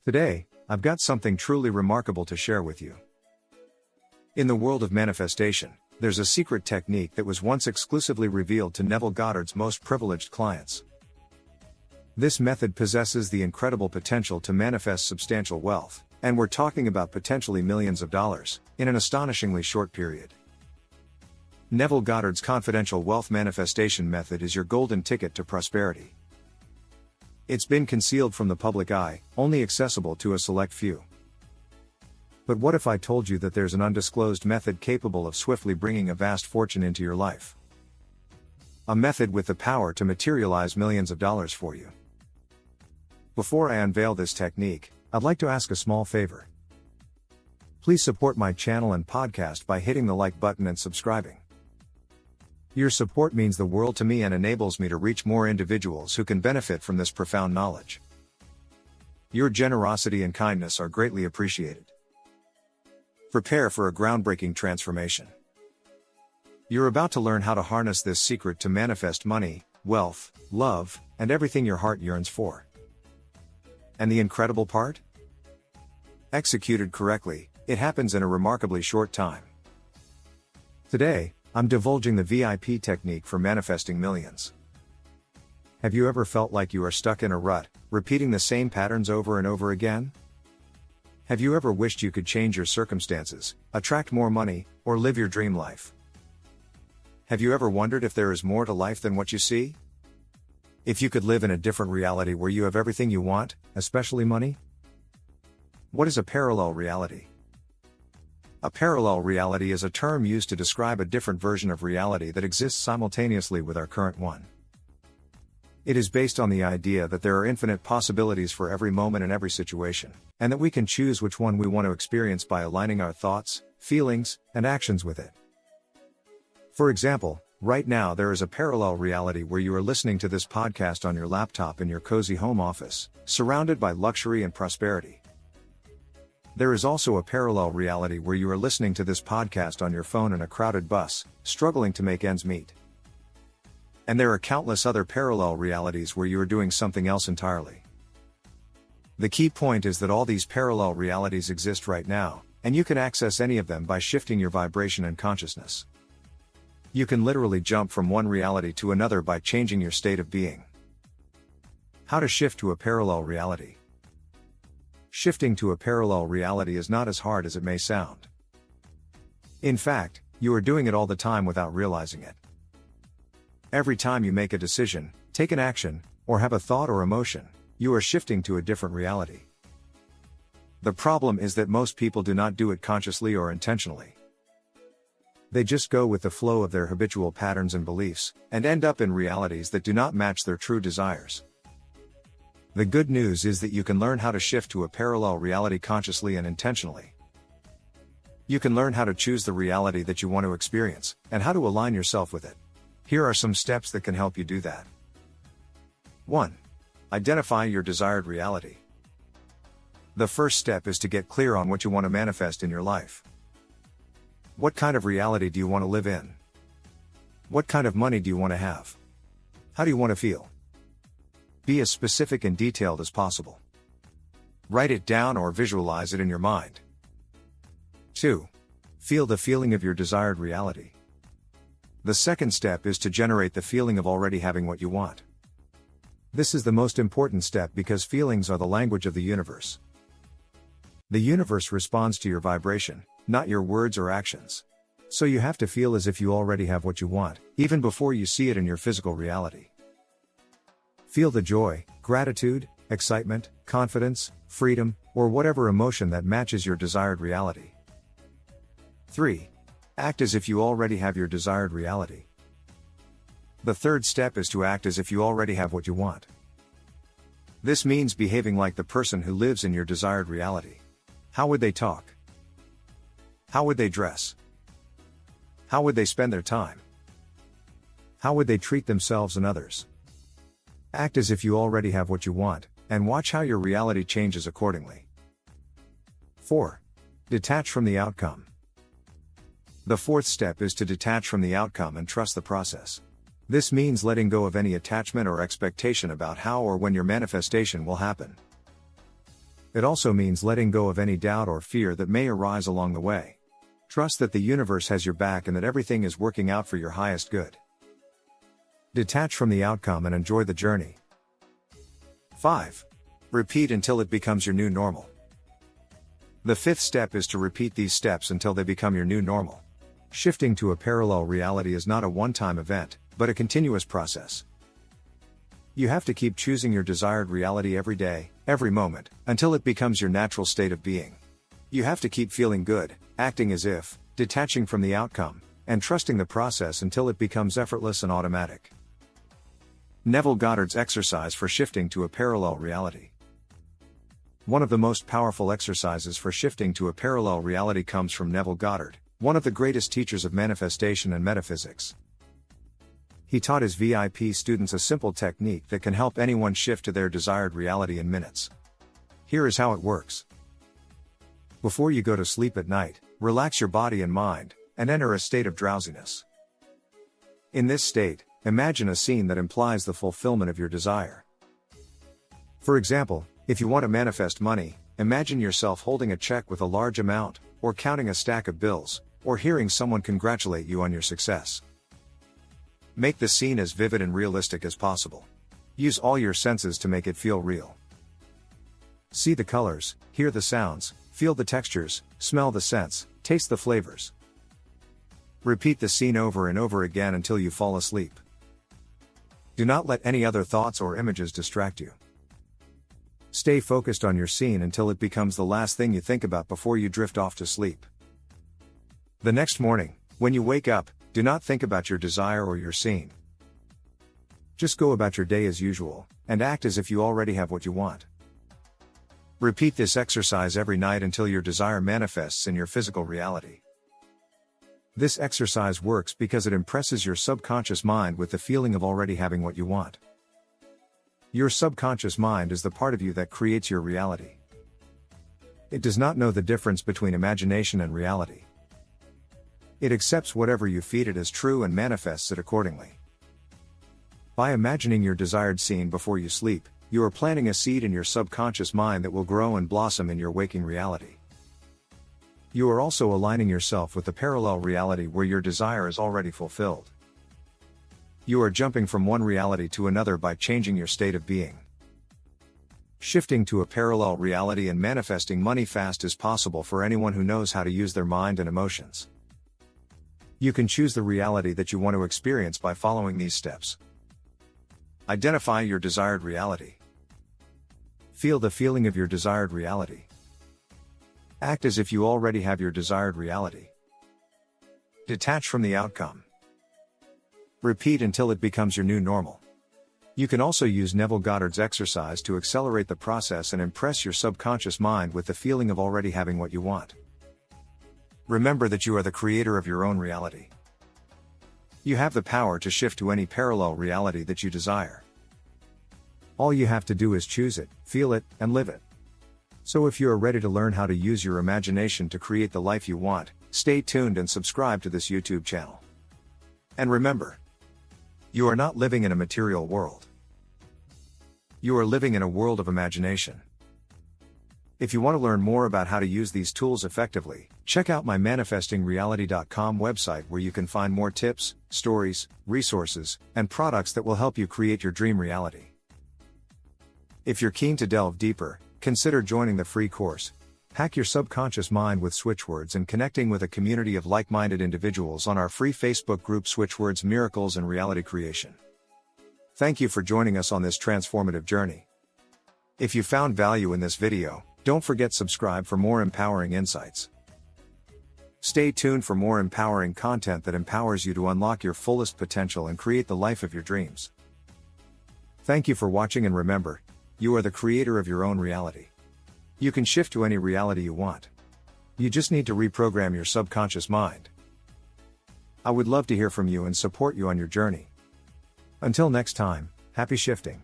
Today, I've got something truly remarkable to share with you. In the world of manifestation, there's a secret technique that was once exclusively revealed to Neville Goddard's most privileged clients. This method possesses the incredible potential to manifest substantial wealth, and we're talking about potentially millions of dollars, in an astonishingly short period. Neville Goddard's confidential wealth manifestation method is your golden ticket to prosperity. It's been concealed from the public eye, only accessible to a select few. But what if I told you that there's an undisclosed method capable of swiftly bringing a vast fortune into your life? A method with the power to materialize millions of dollars for you. Before I unveil this technique, I'd like to ask a small favor. Please support my channel and podcast by hitting the like button and subscribing. Your support means the world to me and enables me to reach more individuals who can benefit from this profound knowledge. Your generosity and kindness are greatly appreciated. Prepare for a groundbreaking transformation. You're about to learn how to harness this secret to manifest money, wealth, love, and everything your heart yearns for. And the incredible part? Executed correctly, it happens in a remarkably short time. Today, I'm divulging the VIP technique for manifesting millions. Have you ever felt like you are stuck in a rut, repeating the same patterns over and over again? Have you ever wished you could change your circumstances, attract more money, or live your dream life? Have you ever wondered if there is more to life than what you see? If you could live in a different reality where you have everything you want, especially money? What is a parallel reality? A parallel reality is a term used to describe a different version of reality that exists simultaneously with our current one. It is based on the idea that there are infinite possibilities for every moment and every situation, and that we can choose which one we want to experience by aligning our thoughts, feelings, and actions with it. For example, right now there is a parallel reality where you are listening to this podcast on your laptop in your cozy home office, surrounded by luxury and prosperity. There is also a parallel reality where you are listening to this podcast on your phone in a crowded bus, struggling to make ends meet. And there are countless other parallel realities where you are doing something else entirely. The key point is that all these parallel realities exist right now, and you can access any of them by shifting your vibration and consciousness. You can literally jump from one reality to another by changing your state of being. How to shift to a parallel reality? Shifting to a parallel reality is not as hard as it may sound. In fact, you are doing it all the time without realizing it. Every time you make a decision, take an action, or have a thought or emotion, you are shifting to a different reality. The problem is that most people do not do it consciously or intentionally. They just go with the flow of their habitual patterns and beliefs, and end up in realities that do not match their true desires. The good news is that you can learn how to shift to a parallel reality consciously and intentionally. You can learn how to choose the reality that you want to experience, and how to align yourself with it. Here are some steps that can help you do that. 1. Identify your desired reality. The first step is to get clear on what you want to manifest in your life. What kind of reality do you want to live in? What kind of money do you want to have? How do you want to feel? Be as specific and detailed as possible. Write it down or visualize it in your mind. 2. Feel the feeling of your desired reality. The second step is to generate the feeling of already having what you want. This is the most important step because feelings are the language of the universe. The universe responds to your vibration, not your words or actions. So you have to feel as if you already have what you want, even before you see it in your physical reality. Feel the joy, gratitude, excitement, confidence, freedom, or whatever emotion that matches your desired reality. 3. Act as if you already have your desired reality. The third step is to act as if you already have what you want. This means behaving like the person who lives in your desired reality. How would they talk? How would they dress? How would they spend their time? How would they treat themselves and others? Act as if you already have what you want, and watch how your reality changes accordingly. 4. Detach from the outcome. The fourth step is to detach from the outcome and trust the process. This means letting go of any attachment or expectation about how or when your manifestation will happen. It also means letting go of any doubt or fear that may arise along the way. Trust that the universe has your back and that everything is working out for your highest good. Detach from the outcome and enjoy the journey. 5. Repeat until it becomes your new normal. The fifth step is to repeat these steps until they become your new normal. Shifting to a parallel reality is not a one-time event, but a continuous process. You have to keep choosing your desired reality every day, every moment, until it becomes your natural state of being. You have to keep feeling good, acting as if, detaching from the outcome, and trusting the process until it becomes effortless and automatic. Neville Goddard's exercise for shifting to a parallel reality. One of the most powerful exercises for shifting to a parallel reality comes from Neville Goddard, one of the greatest teachers of manifestation and metaphysics. He taught his VIP students a simple technique that can help anyone shift to their desired reality in minutes. Here is how it works. Before you go to sleep at night, relax your body and mind, and enter a state of drowsiness. In this state, imagine a scene that implies the fulfillment of your desire. For example, if you want to manifest money, imagine yourself holding a check with a large amount, or counting a stack of bills, or hearing someone congratulate you on your success. Make the scene as vivid and realistic as possible. Use all your senses to make it feel real. See the colors, hear the sounds, feel the textures, smell the scents, taste the flavors. Repeat the scene over and over again until you fall asleep. Do not let any other thoughts or images distract you. Stay focused on your scene until it becomes the last thing you think about before you drift off to sleep. The next morning, when you wake up, do not think about your desire or your scene. Just go about your day as usual, and act as if you already have what you want. Repeat this exercise every night until your desire manifests in your physical reality. This exercise works because it impresses your subconscious mind with the feeling of already having what you want. Your subconscious mind is the part of you that creates your reality. It does not know the difference between imagination and reality. It accepts whatever you feed it as true and manifests it accordingly. By imagining your desired scene before you sleep, you are planting a seed in your subconscious mind that will grow and blossom in your waking reality. You are also aligning yourself with the parallel reality where your desire is already fulfilled. You are jumping from one reality to another by changing your state of being. Shifting to a parallel reality and manifesting money fast is possible for anyone who knows how to use their mind and emotions. You can choose the reality that you want to experience by following these steps. Identify your desired reality. Feel the feeling of your desired reality. Act as if you already have your desired reality. Detach from the outcome. Repeat until it becomes your new normal. You can also use Neville Goddard's exercise to accelerate the process and impress your subconscious mind with the feeling of already having what you want. Remember that you are the creator of your own reality. You have the power to shift to any parallel reality that you desire. All you have to do is choose it, feel it, and live it. So if you are ready to learn how to use your imagination to create the life you want, stay tuned and subscribe to this YouTube channel. And remember, you are not living in a material world. You are living in a world of imagination. If you want to learn more about how to use these tools effectively, check out my manifestingreality.com website where you can find more tips, stories, resources, and products that will help you create your dream reality. If you're keen to delve deeper, consider joining the free course, Hack Your Subconscious Mind with SWITCHWORDS, and connecting with a community of like-minded individuals on our free Facebook group SWITCHWORDS Miracles and Reality Creation. Thank you for joining us on this transformative journey. If you found value in this video, don't forget to subscribe for more empowering insights. Stay tuned for more empowering content that empowers you to unlock your fullest potential and create the life of your dreams. Thank you for watching, and remember, you are the creator of your own reality. You can shift to any reality you want. You just need to reprogram your subconscious mind. I would love to hear from you and support you on your journey. Until next time, happy shifting.